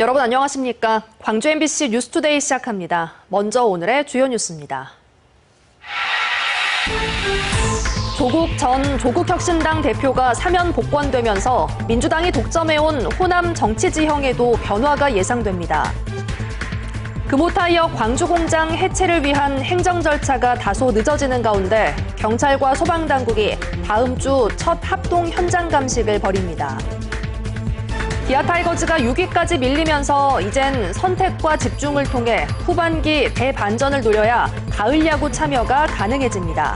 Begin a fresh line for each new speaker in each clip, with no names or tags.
여러분 안녕하십니까? 광주 MBC 뉴스투데이 시작합니다. 먼저 오늘의 주요 뉴스입니다. 조국 전 조국혁신당 대표가 사면 복권되면서 민주당이 독점해온 호남 정치 지형에도 변화가 예상됩니다. 금호타이어 광주공장 해체를 위한 행정 절차가 다소 늦어지는 가운데 경찰과 소방당국이 다음 주 첫 합동 현장 감식을 벌입니다. 기아 타이거즈가 6위까지 밀리면서 이젠 선택과 집중을 통해 후반기 대반전을 노려야 가을 야구 참여가 가능해집니다.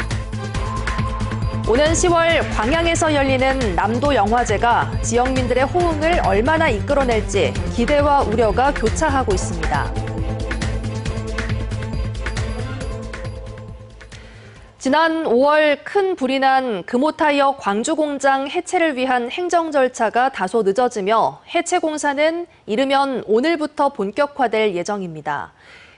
오는 10월 광양에서 열리는 남도 영화제가 지역민들의 호응을 얼마나 이끌어낼지 기대와 우려가 교차하고 있습니다. 지난 5월 큰 불이 난 금호타이어 광주공장 해체를 위한 행정 절차가 다소 늦어지며 해체 공사는 이르면 오늘부터 본격화될 예정입니다.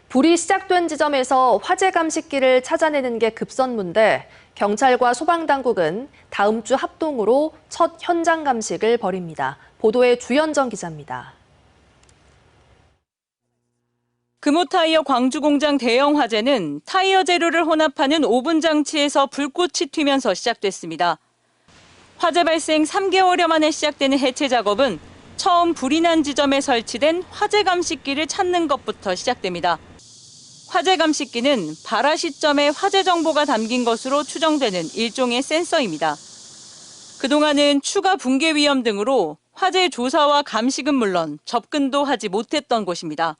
불이 시작된 지점에서 화재 감식기를 찾아내는 게 급선무인데 경찰과 소방당국은 다음 주 합동으로 첫 현장 감식을 벌입니다. 보도에 주현정 기자입니다.
금호타이어 광주공장 대형 화재는 타이어 재료를 혼합하는 오븐 장치에서 불꽃이 튀면서 시작됐습니다. 화재 발생 3개월여 만에 시작되는 해체 작업은 처음 불이 난 지점에 설치된 화재 감식기를 찾는 것부터 시작됩니다. 화재 감식기는 발화 시점에 화재 정보가 담긴 것으로 추정되는 일종의 센서입니다. 그동안은 추가 붕괴 위험 등으로 화재 조사와 감식은 물론 접근도 하지 못했던 곳입니다.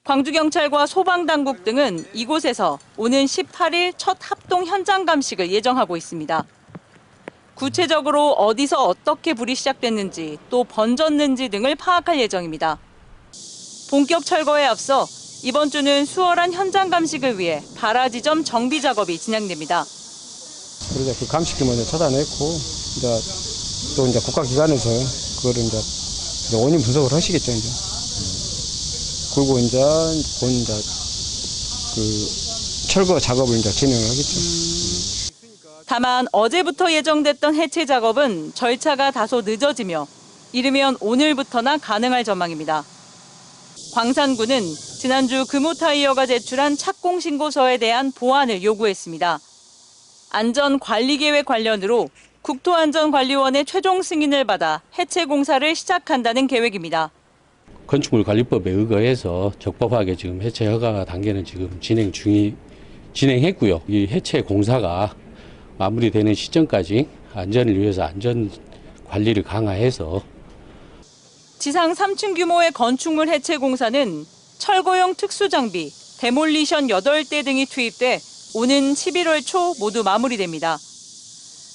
광주경찰과 소방당국 등은 이곳에서 오는 18일 첫 합동 현장 감식을 예정하고 있습니다. 구체적으로 어디서 어떻게 불이 시작됐는지 또 번졌는지 등을 파악할 예정입니다. 본격 철거에 앞서 이번 주는 수월한 현장 감식을 위해 발화 지점 정비 작업이 진행됩니다.
우리가 그 감식기 먼저 찾아냈고 또 국가기관에서 그거를 이제 원인 분석을 하시겠죠. 그리고 이제 그 철거 작업을 이제 진행을 하겠죠.
다만 어제부터 예정됐던 해체 작업은 절차가 다소 늦어지며 이르면 오늘부터나 가능할 전망입니다. 광산군은 지난주 금호타이어가 제출한 착공 신고서에 대한 보완을 요구했습니다. 안전관리계획 관련으로 국토안전관리원의 최종 승인을 받아 해체 공사를 시작한다는 계획입니다.
건축물관리법에 의거해서 적법하게 지금 해체 허가 단계는 지금 진행했고요. 이 해체 공사가 마무리되는 시점까지 안전을 위해서 안전 관리를 강화해서
지상 3층 규모의 건축물 해체 공사는 철거용 특수장비, 데몰리션 8대 등이 투입돼 오는 11월 초 모두 마무리됩니다.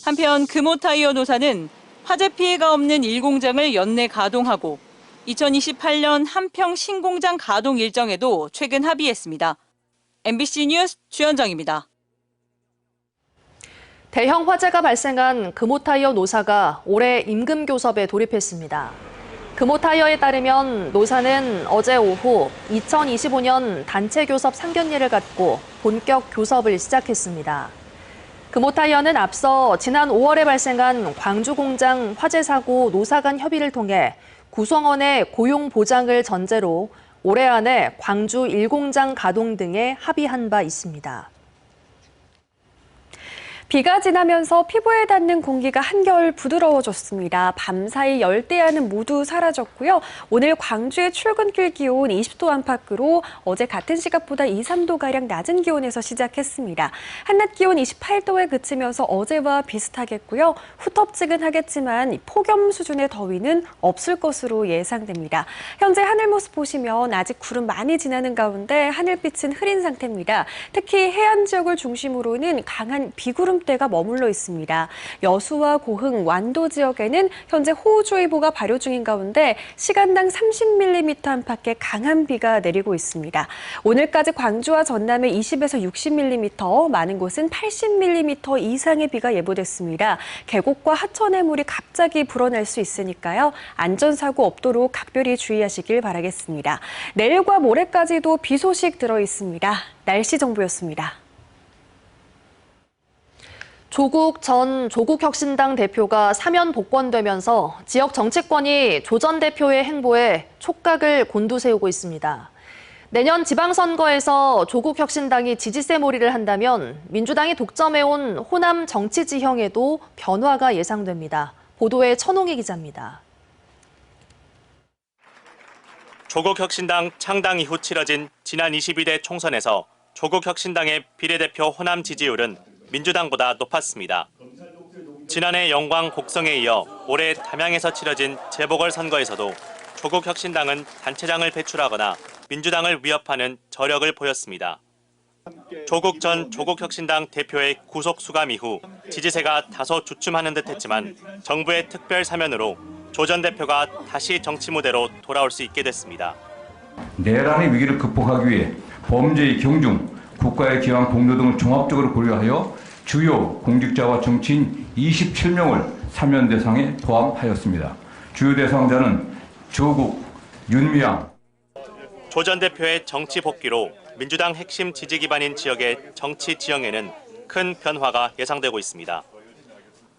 한편 금호타이어 노사는 화재 피해가 없는 1공장을 연내 가동하고 2028년 한평 신공장 가동 일정에도 최근 합의했습니다. MBC 뉴스 주현정입니다.
대형 화재가 발생한 금호타이어 노사가 올해 임금교섭에 돌입했습니다. 금호타이어에 따르면 노사는 어제 오후 2025년 단체교섭 상견례를 갖고 본격 교섭을 시작했습니다. 금호타이어는 앞서 지난 5월에 발생한 광주공장 화재 사고 노사 간 협의를 통해 구성원의 고용 보장을 전제로 올해 안에 광주 1공장 가동 등에 합의한 바 있습니다.
비가 지나면서 피부에 닿는 공기가 한결 부드러워졌습니다. 밤사이 열대야는 모두 사라졌고요. 오늘 광주의 출근길 기온 20도 안팎으로 어제 같은 시각보다 2, 3도가량 낮은 기온에서 시작했습니다. 한낮 기온 28도에 그치면서 어제와 비슷하겠고요. 후텁지근하겠지만 폭염 수준의 더위는 없을 것으로 예상됩니다. 현재 하늘 모습 보시면 아직 구름 많이 지나는 가운데 하늘빛은 흐린 상태입니다. 특히 해안 지역을 중심으로는 강한 비구름 때가 머물러 있습니다. 여수와 고흥, 완도 지역에는 현재 호우주의보가 발효 중인 가운데 시간당 30mm 안팎의 강한 비가 내리고 있습니다. 오늘까지 광주와 전남에 20에서 60mm, 많은 곳은 80mm 이상의 비가 예보됐습니다. 계곡과 하천의 물이 갑자기 불어날 수 있으니까요. 안전사고 없도록 각별히 주의하시길 바라겠습니다. 내일과 모레까지도 비 소식 들어 있습니다. 날씨 정보였습니다.
조국 전 조국혁신당 대표가 사면 복권되면서 지역 정치권이 조 전 대표의 행보에 촉각을 곤두세우고 있습니다. 내년 지방선거에서 조국혁신당이 지지세몰이를 한다면 민주당이 독점해온 호남 정치 지형에도 변화가 예상됩니다. 보도에 천홍희 기자입니다.
조국혁신당 창당 이후 치러진 지난 22대 총선에서 조국혁신당의 비례대표 호남 지지율은 민주당보다 높았습니다. 지난해 영광 곡성에 이어 올해 담양에서 치러진 재보궐선거에서도 조국혁신당은 단체장을 배출하거나 민주당을 위협하는 저력을 보였습니다. 조국 전 조국혁신당 대표의 구속 수감 이후 지지세가 다소 주춤하는 듯했지만 정부의 특별 사면으로 조 전 대표가 다시 정치 무대로 돌아올 수 있게 됐습니다.
내란의 위기를 극복하기 위해 범죄의 경중, 국가의 기왕 공로 등을 종합적으로 고려하여 주요 공직자와 정치인 27명을 사면 대상에 포함하였습니다. 주요 대상자는 조국, 윤미향.
조 전 대표의 정치 복귀로 민주당 핵심 지지 기반인 지역의 정치 지형에는 큰 변화가 예상되고 있습니다.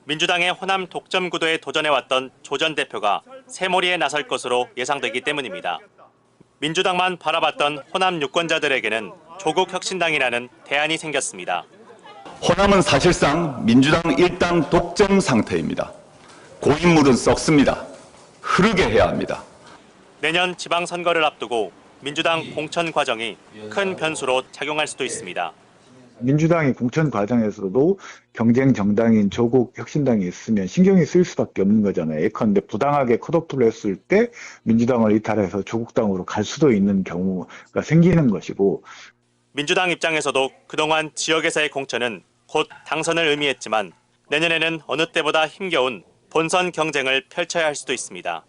민주당의 호남 독점 구도에 도전해왔던 조 전 대표가 새몰이에 나설 것으로 예상되기 때문입니다. 민주당만 바라봤던 호남 유권자들에게는 조국혁신당이라는 대안이 생겼습니다.
호남은 사실상 민주당 일당 독점 상태입니다. 고인물은 썩습니다. 흐르게 해야 합니다.
내년 지방선거를 앞두고 민주당 공천 과정이 큰 변수로 작용할 수도 있습니다.
민주당이 공천 과정에서도 경쟁 정당인 조국 혁신당이 있으면 신경이 쓰일 수밖에 없는 거잖아요. 예컨대 부당하게 컷오프를 했을 때 민주당을 이탈해서 조국당으로 갈 수도 있는 경우가 생기는 것이고,
민주당 입장에서도 그동안 지역에서의 공천은 곧 당선을 의미했지만 내년에는 어느 때보다 힘겨운 본선 경쟁을 펼쳐야 할 수도 있습니다.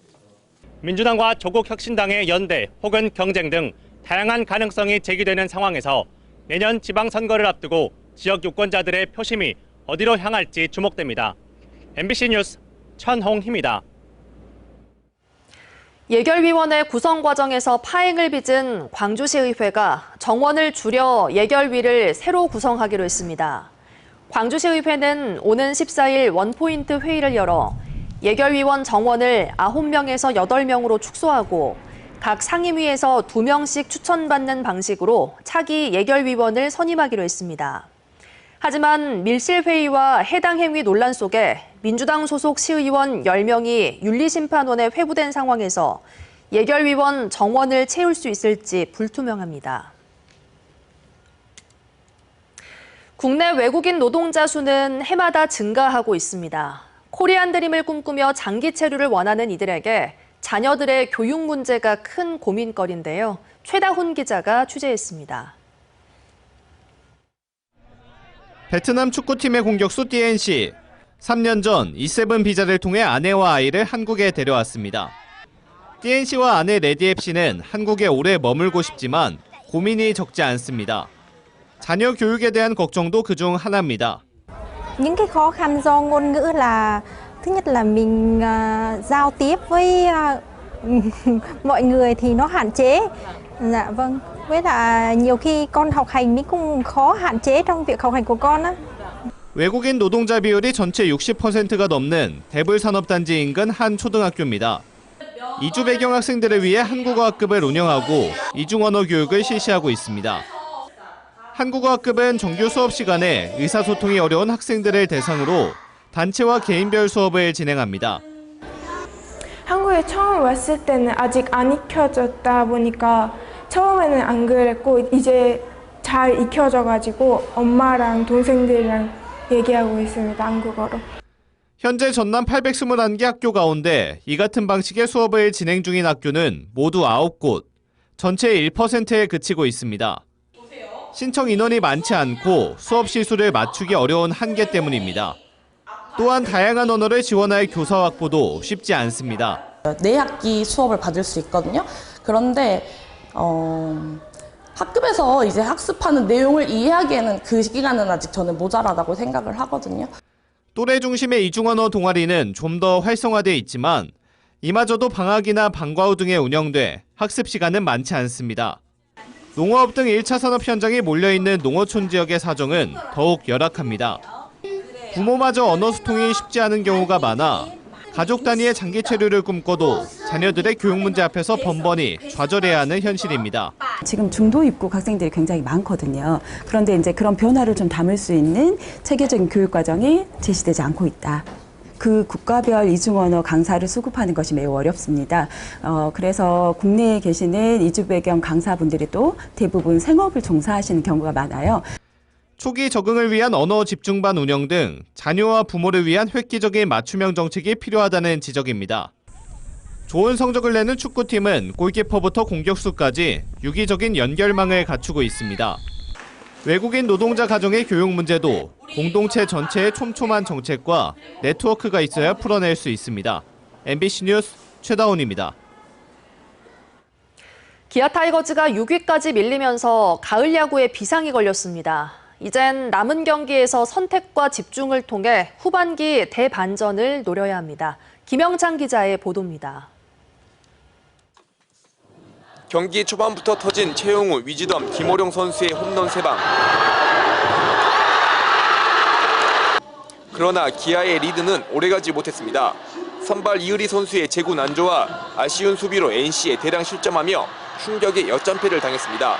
민주당과 조국혁신당의 연대 혹은 경쟁 등 다양한 가능성이 제기되는 상황에서 내년 지방선거를 앞두고 지역 유권자들의 표심이 어디로 향할지 주목됩니다. MBC 뉴스 천홍희입니다.
예결위원회 구성 과정에서 파행을 빚은 광주시의회가 정원을 줄여 예결위를 새로 구성하기로 했습니다. 광주시의회는 오는 14일 원포인트 회의를 열어 예결위원 정원을 9명에서 8명으로 축소하고 각 상임위에서 2명씩 추천받는 방식으로 차기 예결위원을 선임하기로 했습니다. 하지만 밀실회의와 해당 행위 논란 속에 민주당 소속 시의원 10명이 윤리심판원에 회부된 상황에서 예결위원 정원을 채울 수 있을지 불투명합니다. 국내 외국인 노동자 수는 해마다 증가하고 있습니다. 코리안 드림을 꿈꾸며 장기 체류를 원하는 이들에게 자녀들의 교육 문제가 큰 고민거리인데요. 최다훈 기자가 취재했습니다.
베트남 축구팀의 공격수 DNC. 3년 전 E7 비자를 통해 아내와 아이를 한국에 데려왔습니다. DNC와 아내 레디앱 씨는 한국에 오래 머물고 싶지만 고민이 적지 않습니다. 자녀 교육에 대한 걱정도 그중 하나입니다.
Những cái khó khăn do ngôn ngữ là thứ nhất là mình giao tiếp với mọi người thì nó hạn chế. Dạ vâng. Với là nhiều khi con học hành mình cũng khó hạn chế trong việc học hành của con á.
외국인 노동자 비율이 전체 60%가 넘는 대불산업단지 인근 한 초등학교입니다. 이주 배경 학생들을 위해 한국어 학급을 운영하고 이중언어 교육을 실시하고 있습니다. 한국어 학급은 정규 수업 시간에 의사소통이 어려운 학생들을 대상으로 단체와 개인별 수업을 진행합니다.
한국에 처음 왔을 때는 아직 안 익혀졌다 보니까 처음에는 안 그랬고 이제 잘 익혀져가지고 엄마랑 동생들이랑 얘기하고 있습니다. 한국어로.
현재 전남 821개 학교 가운데 이 같은 방식의 수업을 진행 중인 학교는 모두 9곳, 전체의 1%에 그치고 있습니다. 신청 인원이 많지 않고 수업 시수를 맞추기 어려운 한계 때문입니다. 또한 다양한 언어를 지원할 교사 확보도 쉽지 않습니다.
4학기 수업을 받을 수 있거든요. 그런데 학급에서 이제 학습하는 내용을 이해하기에는 그 기간은 아직 저는 모자라다고 생각을 하거든요.
또래 중심의 이중언어 동아리는 좀 더 활성화돼 있지만 이마저도 방학이나 방과 후 등에 운영돼 학습 시간은 많지 않습니다. 농어업 등 1차 산업 현장이 몰려있는 농어촌 지역의 사정은 더욱 열악합니다. 부모마저 언어 소통이 쉽지 않은 경우가 많아 가족 단위의 장기 체류를 꿈꿔도 자녀들의 교육 문제 앞에서 번번이 좌절해야 하는 현실입니다.
지금 중도 입국 학생들이 굉장히 많거든요. 그런데 이제 그런 변화를 좀 담을 수 있는 체계적인 교육 과정이 제시되지 않고 있다. 그 국가별 이중언어 강사를 수급하는 것이 매우 어렵습니다. 그래서 국내에 계시는 이주 배경 강사분들이 또 대부분 생업을 종사하시는 경우가 많아요.
초기 적응을 위한 언어 집중반 운영 등 자녀와 부모를 위한 획기적인 맞춤형 정책이 필요하다는 지적입니다. 좋은 성적을 내는 축구팀은 골키퍼부터 공격수까지 유기적인 연결망을 갖추고 있습니다. 외국인 노동자 가정의 교육 문제도 공동체 전체의 촘촘한 정책과 네트워크가 있어야 풀어낼 수 있습니다. MBC 뉴스 최다운입니다.
기아 타이거즈가 6위까지 밀리면서 가을 야구에 비상이 걸렸습니다. 이젠 남은 경기에서 선택과 집중을 통해 후반기 대반전을 노려야 합니다. 김영창 기자의 보도입니다.
경기 초반부터 터진 최용우, 위즈덤, 김호룡 선수의 홈런 3방. 그러나 기아의 리드는 오래가지 못했습니다. 선발 이의리 선수의 제구 난조와 아쉬운 수비로 NC에 대량 실점하며 충격의 역전패를 당했습니다.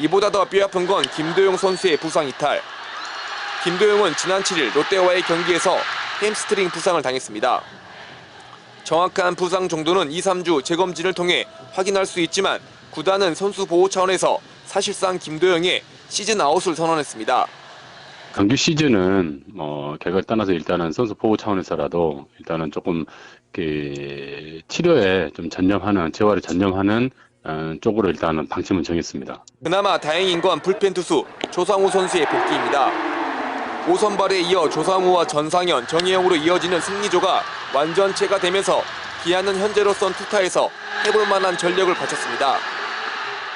이보다 더 뼈아픈 건 김도영 선수의 부상 이탈. 김도영은 지난 7일 롯데와의 경기에서 햄스트링 부상을 당했습니다. 정확한 부상 정도는 2-3주 재검진을 통해 확인할 수 있지만 구단은 선수 보호 차원에서 사실상 김도영의 시즌 아웃을 선언했습니다.
정규 시즌은 결과를 떠나서 일단은 선수 보호 차원에서라도 일단은 조금 치료에 좀 전념하는, 재활에 전념하는 쪽으로 일단은 방침은 정했습니다.
그나마 다행인 건 불펜 투수 조상우 선수의 복귀입니다. 5선발에 이어 조상우와 전상현, 정혜영으로 이어지는 승리조가 완전체가 되면서 기아는 현재로선 투타에서 해볼 만한 전력을 갖췄습니다.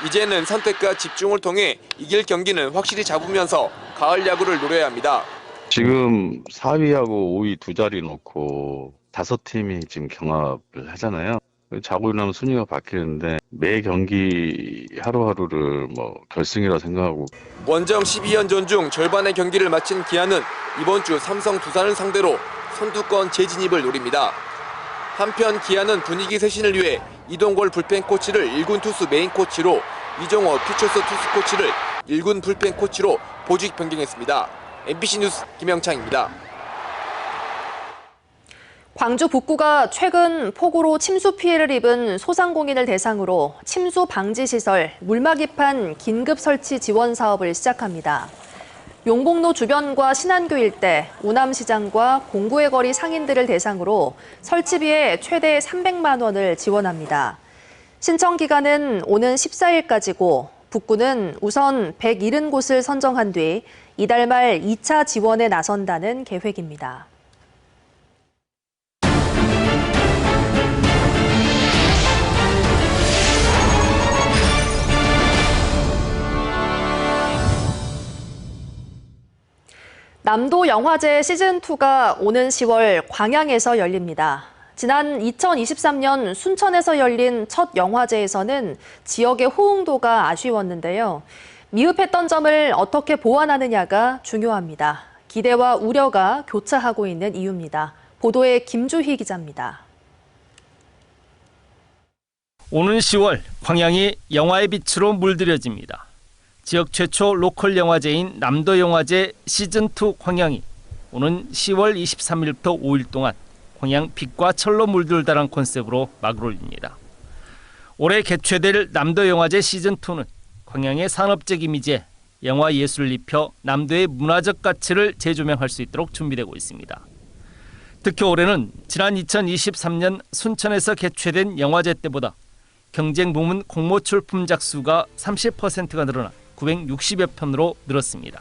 이제는 선택과 집중을 통해 이길 경기는 확실히 잡으면서 가을 야구를 노려야 합니다.
지금 4위하고 5위 두 자리 놓고 5팀이 지금 경합을 하잖아요. 자고 일어나면 순위가 바뀌는데 매 경기 하루하루를 결승이라 생각하고.
원정 12연전 중 절반의 경기를 마친 기아는 이번 주 삼성 두산을 상대로 선두권 재진입을 노립니다. 한편 기아는 분위기 쇄신을 위해 이동걸 불펜 코치를 1군 투수 메인 코치로, 이정호 퓨처스 투수 코치를 1군 불펜 코치로 보직 변경했습니다. MBC 뉴스 김영창입니다.
광주 북구가 최근 폭우로 침수 피해를 입은 소상공인을 대상으로 침수 방지 시설 물막이판 긴급 설치 지원 사업을 시작합니다. 용복로 주변과 신안교 일대, 우남시장과 공구의 거리 상인들을 대상으로 설치비에 최대 300만 원을 지원합니다. 신청 기간은 오는 14일까지고 북구는 우선 170곳을 선정한 뒤 이달 말 2차 지원에 나선다는 계획입니다. 남도 영화제 시즌2가 오는 10월 광양에서 열립니다. 지난 2023년 순천에서 열린 첫 영화제에서는 지역의 호응도가 아쉬웠는데요. 미흡했던 점을 어떻게 보완하느냐가 중요합니다. 기대와 우려가 교차하고 있는 이유입니다. 보도에 김주희 기자입니다.
오는 10월 광양이 영화의 빛으로 물들여집니다. 지역 최초 로컬 영화제인 남도영화제 시즌2 광양이 오는 10월 23일부터 5일 동안 광양 빛과 철로 물들다란 컨셉으로 막을 올립니다. 올해 개최될 남도영화제 시즌2는 광양의 산업적 이미지에 영화 예술을 입혀 남도의 문화적 가치를 재조명할 수 있도록 준비되고 있습니다. 특히 올해는 지난 2023년 순천에서 개최된 영화제 때보다 경쟁 부문 공모 출품작 수가 30%가 늘어나 960여 편으로 늘었습니다.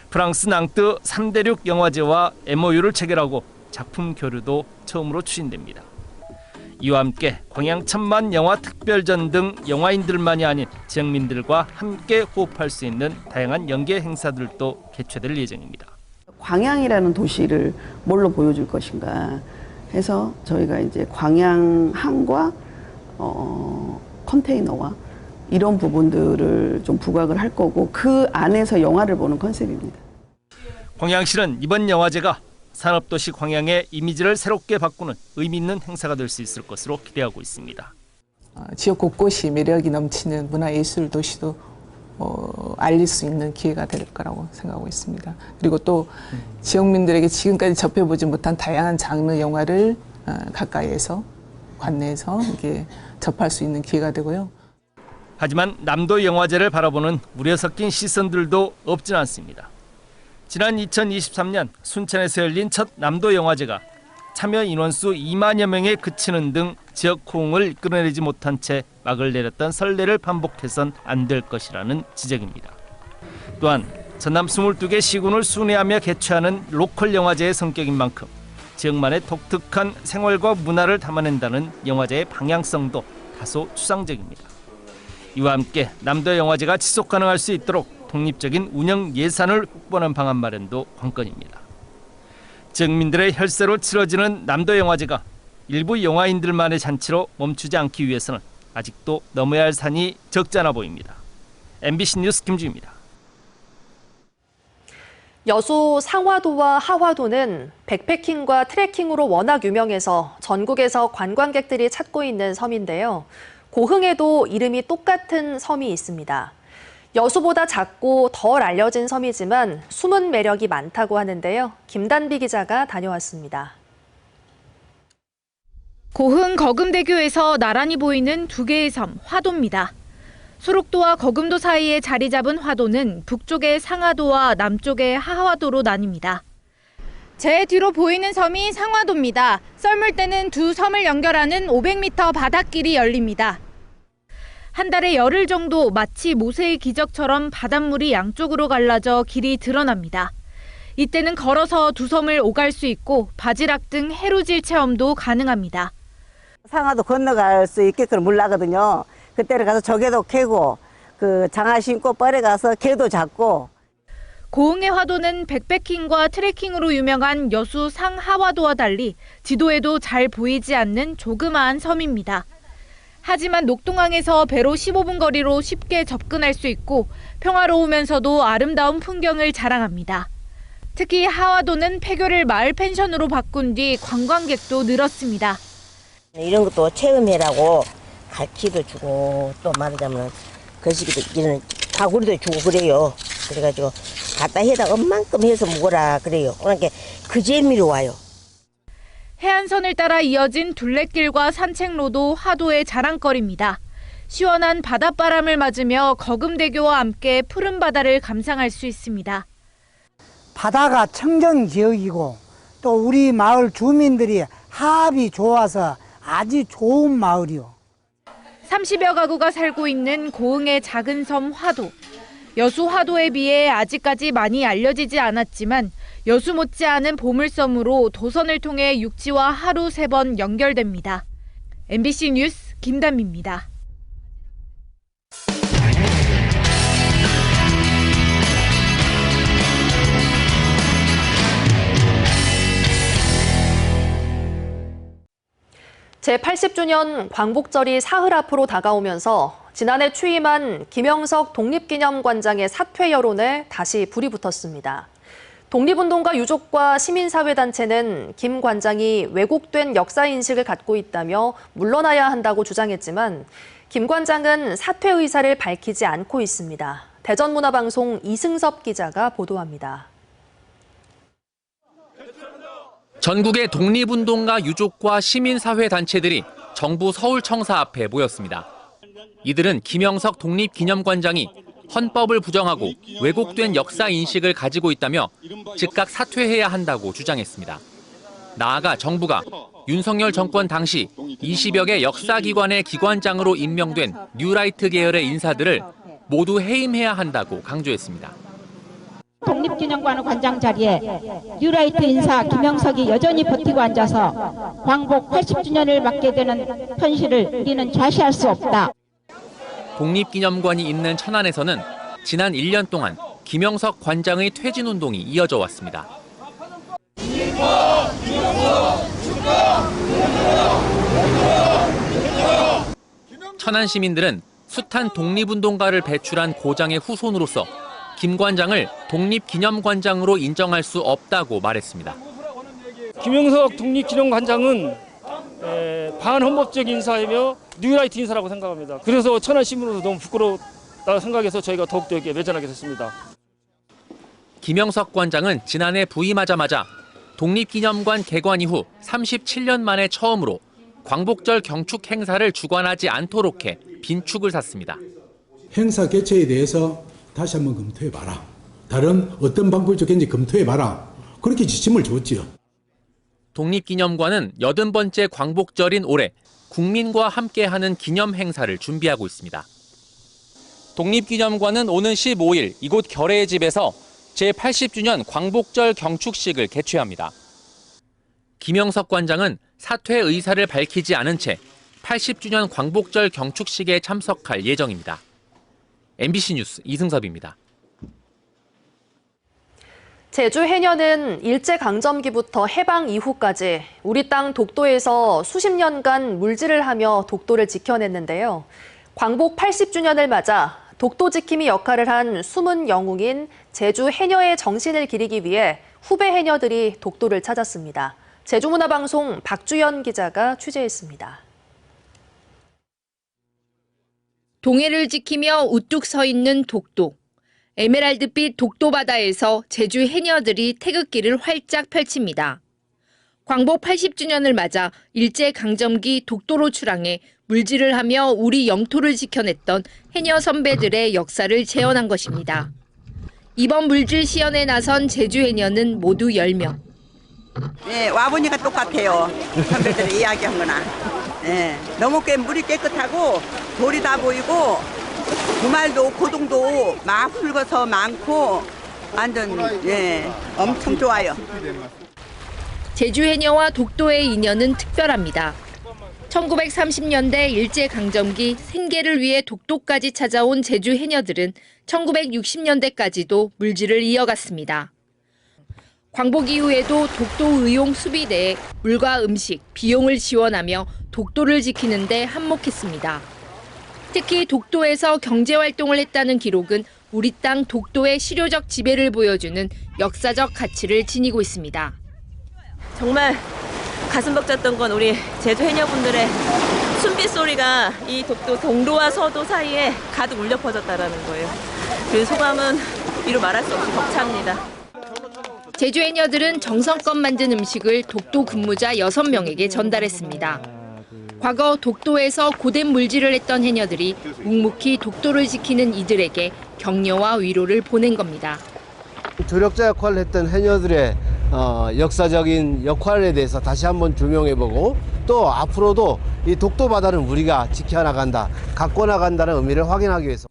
프랑스 낭뜨 3대륙 영화제와 MOU를 체결하고 작품 교류도 처음으로 추진됩니다. 이와 함께 광양 천만 영화 특별전 등 영화인들만이 아닌 지역민들과 함께 호흡할 수 있는 다양한 연계 행사들도 개최될 예정입니다.
광양이라는 도시를 뭘로 보여줄 것인가 해서 저희가 이제 광양항과 컨테이너와 이런 부분들을 좀 부각을 할 거고 그 안에서 영화를 보는 컨셉입니다.
광양시는 이번 영화제가 산업도시 광양의 이미지를 새롭게 바꾸는 의미 있는 행사가 될 수 있을 것으로 기대하고 있습니다.
지역 곳곳이 매력이 넘치는 문화예술 도시도 알릴 수 있는 기회가 될 거라고 생각하고 있습니다. 그리고 또 지역민들에게 지금까지 접해보지 못한 다양한 장르 영화를 가까이에서 관내에서 이게 접할 수 있는 기회가 되고요.
하지만 남도 영화제를 바라보는 우려 섞인 시선들도 없진 않습니다. 지난 2023년 순천에서 열린 첫 남도 영화제가 참여 인원수 2만여 명에 그치는 등 지역 호응을 이끌어내지 못한 채 막을 내렸던 선례를 반복해선 안 될 것이라는 지적입니다. 또한 전남 22개 시군을 순회하며 개최하는 로컬 영화제의 성격인 만큼 지역만의 독특한 생활과 문화를 담아낸다는 영화제의 방향성도 다소 추상적입니다. 이와 함께 남도 영화제가 지속 가능할 수 있도록 독립적인 운영 예산을 확보하는 방안 마련도 관건입니다. 지역민들의 혈세로 치러지는 남도 영화제가 일부 영화인들만의 잔치로 멈추지 않기 위해서는 아직도 넘어야 할 산이 적지 않아 보입니다. MBC 뉴스 김주입니다.
여수 상화도와 하화도는 백패킹과 트레킹으로 워낙 유명해서 전국에서 관광객들이 찾고 있는 섬인데요. 고흥에도 이름이 똑같은 섬이 있습니다. 여수보다 작고 덜 알려진 섬이지만 숨은 매력이 많다고 하는데요. 김단비 기자가 다녀왔습니다.
고흥 거금대교에서 나란히 보이는 두 개의 섬, 화도입니다. 소록도와 거금도 사이에 자리 잡은 화도는 북쪽의 상하도와 남쪽의 하화도로 나뉩니다. 제 뒤로 보이는 섬이 상화도입니다. 썰물 때는 두 섬을 연결하는 500m 바닷길이 열립니다. 한 달에 열흘 정도 마치 모세의 기적처럼 바닷물이 양쪽으로 갈라져 길이 드러납니다. 이때는 걸어서 두 섬을 오갈 수 있고 바지락 등 해루질 체험도 가능합니다.
상하도 건너갈 수 있게끔 물 나거든요. 그때를 가서 조개도 캐고 그 장화 신고 뻘에 가서 개도 잡고.
고흥의 화도는 백패킹과 트레킹으로 유명한 여수 상하화도와 달리 지도에도 잘 보이지 않는 조그마한 섬입니다. 하지만 녹동항에서 배로 15분 거리로 쉽게 접근할 수 있고 평화로우면서도 아름다운 풍경을 자랑합니다. 특히 하화도는 폐교를 마을 펜션으로 바꾼 뒤 관광객도 늘었습니다.
이런 것도 체험해라고 갈치도 주고 또 말하자면 거시기도 이런 다구리도 주고 그래요. 그래가지고 갖다 해다 얼만큼 해서 먹어라 그래요. 그러니까 그 재미로 와요.
해안선을 따라 이어진 둘레길과 산책로도 화도의 자랑거리입니다. 시원한 바닷바람을 맞으며 거금대교와 함께 푸른 바다를 감상할 수 있습니다.
바다가 청정 지역이고 또 우리 마을 주민들이 합이 좋아서 아주 좋은 마을이요.
30여 가구가 살고 있는 고흥의 작은 섬 화도. 여수 화도에 비해 아직까지 많이 알려지지 않았지만 여수 못지않은 보물섬으로 도선을 통해 육지와 하루 3번 연결됩니다. MBC 뉴스 김단미입니다.
제80주년 광복절이 사흘 앞으로 다가오면서 지난해 취임한 김영석 독립기념관장의 사퇴 여론에 다시 불이 붙었습니다. 독립운동가 유족과 시민사회단체는 김 관장이 왜곡된 역사인식을 갖고 있다며 물러나야 한다고 주장했지만 김 관장은 사퇴 의사를 밝히지 않고 있습니다. 대전문화방송 이승섭 기자가 보도합니다.
전국의 독립운동가 유족과 시민사회단체들이 정부 서울청사 앞에 모였습니다. 이들은 김영석 독립기념관장이 헌법을 부정하고 왜곡된 역사 인식을 가지고 있다며 즉각 사퇴해야 한다고 주장했습니다. 나아가 정부가 윤석열 정권 당시 20여 개 역사기관의 기관장으로 임명된 뉴라이트 계열의 인사들을 모두 해임해야 한다고 강조했습니다.
독립기념관 관장 자리에 뉴라이트 인사 김영석이 여전히 버티고 앉아서 광복 80주년을 맞게 되는 현실을 우리는 좌시할 수 없다.
독립기념관이 있는 천안에서는 지난 1년 동안 김영석 관장의 퇴진운동이 이어져 왔습니다. 천안 시민들은 숱한 독립운동가를 배출한 고장의 후손으로서 김 관장을 독립기념관장으로 인정할 수 없다고 말했습니다.
김영석 독립기념관장은 반헌법적 인사이며 뉴라이트 인사라고 생각합니다. 그래서 천안시민으로서 너무 부끄럽다고 생각해서 저희가 더욱더 이렇게 매진하게 됐습니다.
김영석 관장은 지난해 부임하자마자 독립기념관 개관 이후 37년 만에 처음으로 광복절 경축 행사를 주관하지 않도록 해 빈축을 샀습니다.
행사 개최에 대해서 다시 한번 검토해봐라. 다른 어떤 방법이 좋겠는지 검토해봐라. 그렇게 지침을 줬지요.
독립기념관은 80번째 광복절인 올해 국민과 함께하는 기념 행사를 준비하고 있습니다. 독립기념관은 오는 15일 이곳 결의의 집에서 제80주년 광복절 경축식을 개최합니다. 김영석 관장은 사퇴 의사를 밝히지 않은 채 80주년 광복절 경축식에 참석할 예정입니다. MBC 뉴스 이승섭입니다.
제주 해녀는 일제강점기부터 해방 이후까지 우리 땅 독도에서 수십 년간 물질을 하며 독도를 지켜냈는데요. 광복 80주년을 맞아 독도 지킴이 역할을 한 숨은 영웅인 제주 해녀의 정신을 기리기 위해 후배 해녀들이 독도를 찾았습니다. 제주문화방송 박주연 기자가 취재했습니다.
동해를 지키며 우뚝 서 있는 독도. 에메랄드빛 독도 바다에서 제주 해녀들이 태극기를 활짝 펼칩니다. 광복 80주년을 맞아 일제강점기 독도로 출항해 물질을 하며 우리 영토를 지켜냈던 해녀 선배들의 역사를 재현한 것입니다. 이번 물질 시연에 나선 제주 해녀는 모두 10명.
네, 와보니까 똑같아요. 선배들이 이야기한 거나. 네, 너무 물이 깨끗하고 돌이 다 보이고 주말도 고동도 막 붉어서 많고 완전 엄청 좋아요.
제주 해녀와 독도의 인연은 특별합니다. 1930년대 일제강점기 생계를 위해 독도까지 찾아온 제주 해녀들은 1960년대까지도 물질을 이어갔습니다. 광복 이후에도 독도 의용 수비대에 물과 음식, 비용을 지원하며 독도를 지키는 데 한몫했습니다. 특히 독도에서 경제활동을 했다는 기록은 우리 땅 독도의 실효적 지배를 보여주는 역사적 가치를 지니고 있습니다.
정말 가슴 벅찼던 건 우리 제주 해녀분들의 숨빗소리가 이 독도 동도와 서도 사이에 가득 울려 퍼졌다는 거예요. 그 소감은 이루 말할 수 없이 벅찹니다.
제주 해녀들은 정성껏 만든 음식을 독도 근무자 6명에게 전달했습니다. 과거 독도에서 고된 물질을 했던 해녀들이 묵묵히 독도를 지키는 이들에게 격려와 위로를 보낸 겁니다.
조력자 역할을 했던 해녀들의 역사적인 역할에 대해서 다시 한번 조명해보고 또 앞으로도 이 독도 바다는 우리가 지켜나간다, 갖고 나간다는 의미를 확인하기 위해서.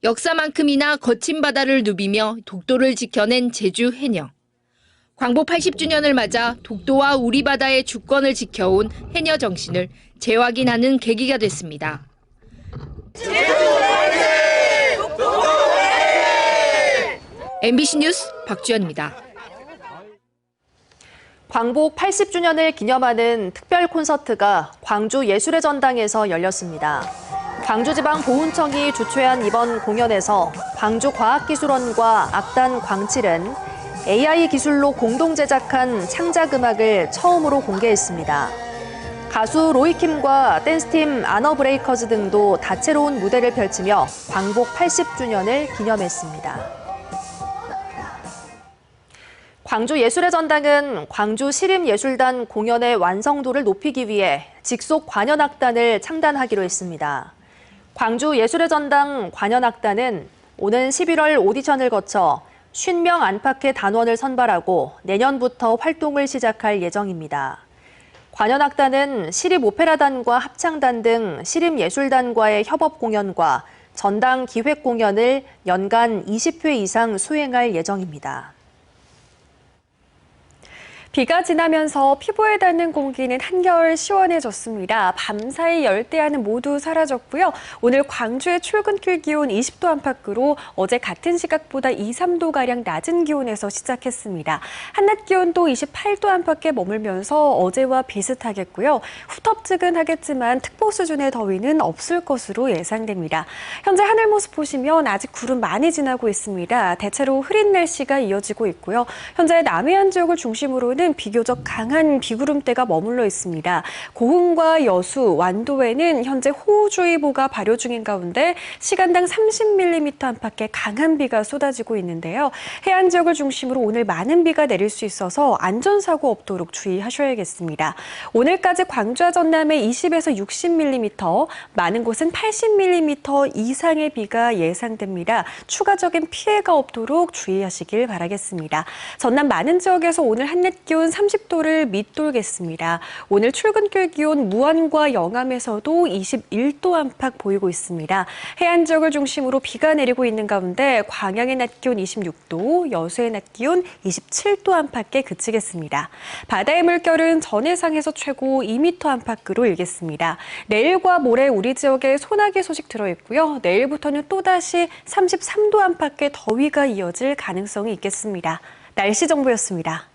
역사만큼이나 거친 바다를 누비며 독도를 지켜낸 제주 해녀. 광복 80주년을 맞아 독도와 우리 바다의 주권을 지켜온 해녀 정신을 재확인하는 계기가 됐습니다. MBC 뉴스 박주연입니다.
광복 80주년을 기념하는 특별 콘서트가 광주 예술의 전당에서 열렸습니다. 광주지방보훈청이 주최한 이번 공연에서 광주과학기술원과 악단 광칠은 AI 기술로 공동 제작한 창작음악을 처음으로 공개했습니다. 가수 로이킴과 댄스팀 아너브레이커즈 등도 다채로운 무대를 펼치며 광복 80주년을 기념했습니다. 광주 예술의 전당은 광주 시립예술단 공연의 완성도를 높이기 위해 직속 관현악단을 창단하기로 했습니다. 광주 예술의 전당 관현악단은 오는 11월 오디션을 거쳐 50명 안팎의 단원을 선발하고 내년부터 활동을 시작할 예정입니다. 관현악단은 시립오페라단과 합창단 등 시립예술단과의 협업 공연과 전당 기획 공연을 연간 20회 이상 수행할 예정입니다.
비가 지나면서 피부에 닿는 공기는 한결 시원해졌습니다. 밤사이 열대야는 모두 사라졌고요. 오늘 광주의 출근길 기온 20도 안팎으로 어제 같은 시각보다 2, 3도가량 낮은 기온에서 시작했습니다. 한낮 기온도 28도 안팎에 머물면서 어제와 비슷하겠고요. 후텁지근하겠지만 특보 수준의 더위는 없을 것으로 예상됩니다. 현재 하늘 모습 보시면 아직 구름 많이 지나고 있습니다. 대체로 흐린 날씨가 이어지고 있고요. 현재 남해안 지역을 중심으로는 비교적 강한 비구름대가 머물러 있습니다. 고흥과 여수, 완도에는 현재 호우주의보가 발효 중인 가운데 시간당 30mm 안팎의 강한 비가 쏟아지고 있는데요. 해안 지역을 중심으로 오늘 많은 비가 내릴 수 있어서 안전사고 없도록 주의하셔야겠습니다. 오늘까지 광주와 전남에 20에서 60mm, 많은 곳은 80mm 이상의 비가 예상됩니다. 추가적인 피해가 없도록 주의하시길 바라겠습니다. 전남 많은 지역에서 오늘 한낮 기온 30도를 밑돌겠습니다. 오늘 출근길 기온 무안과 영암에서도 21도 안팎 보이고 있습니다. 해안 지역을 중심으로 비가 내리고 있는 가운데 광양의 낮 기온 26도, 여수의 낮 기온 27도 안팎에 그치겠습니다. 바다의 물결은 전해상에서 최고 2m 안팎으로 일겠습니다. 내일과 모레 우리 지역에 소나기 소식 들어있고요. 내일부터는 또다시 33도 안팎의 더위가 이어질 가능성이 있겠습니다. 날씨 정보였습니다.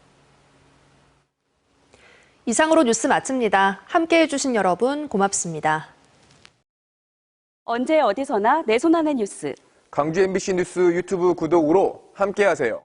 이상으로 뉴스 마칩니다. 함께해 주신 여러분 고맙습니다.
언제 어디서나 내 손 안의 뉴스.
광주 MBC 뉴스 유튜브 구독으로 함께하세요.